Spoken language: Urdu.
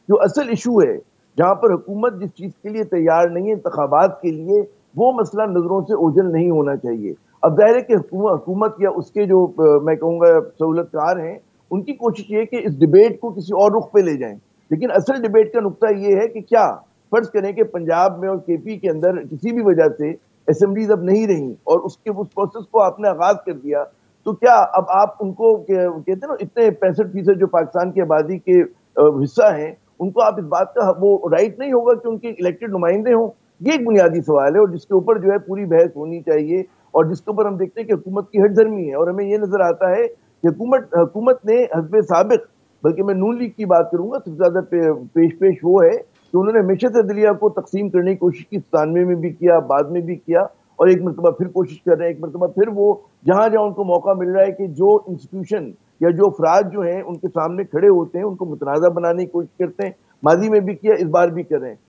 جو اصل ایشو ہے جہاں پر حکومت جس چیز کے لیے تیار نہیں ہے انتخابات کے لیے، وہ مسئلہ نظروں سے اوجھل نہیں ہونا چاہیے۔ اب ظاہر ہے کہ حکومت یا اس کے جو میں کہوں گا سہولت کار ہیں، ان کی کوشش یہ ہے کہ اس ڈیبیٹ کو کسی اور رخ پہ لے جائیں، لیکن اصل ڈیبیٹ کا نقطہ یہ ہے کہ کیا فرض کریں کہ پنجاب میں اور کے پی کے اندر کسی بھی وجہ سے اسمبلیز اب نہیں رہیں اور اس پروسیس کو آپ نے آغاز کر دیا، تو کیا اب آپ ان کو کہتے ہیں نا اتنے 65% جو پاکستان کی آبادی کے حصہ ہیں، ان کو آپ اس بات کا وہ رائٹ نہیں ہوگا کہ ان کے الیکٹڈ نمائندے ہوں؟ یہ ایک بنیادی سوال ہے اور جس کے اوپر جو ہے پوری بحث ہونی چاہیے، اور جس کے اوپر ہم دیکھتے ہیں کہ حکومت کی ہٹ دھرمی ہے، اور ہمیں یہ نظر آتا ہے کہ حکومت نے حزب سابق، بلکہ میں نون لیگ کی بات کروں گا، سب سے زیادہ پیش وہ ہے کہ انہوں نے ہمیشہ سے عدلیہ کو تقسیم کرنے کی کوشش کی، 97 میں بھی کیا، بعد میں بھی کیا، اور ایک مرتبہ پھر کوشش کر رہے ہیں، ایک مرتبہ پھر وہ جہاں جہاں ان کو موقع مل رہا ہے کہ جو انسٹیٹیوشن یا جو افراد جو ہیں ان کے سامنے کھڑے ہوتے ہیں ان کو متنازع بنانے کی کوشش کرتے ہیں، ماضی میں بھی کیا، اس بار بھی کر رہے ہیں۔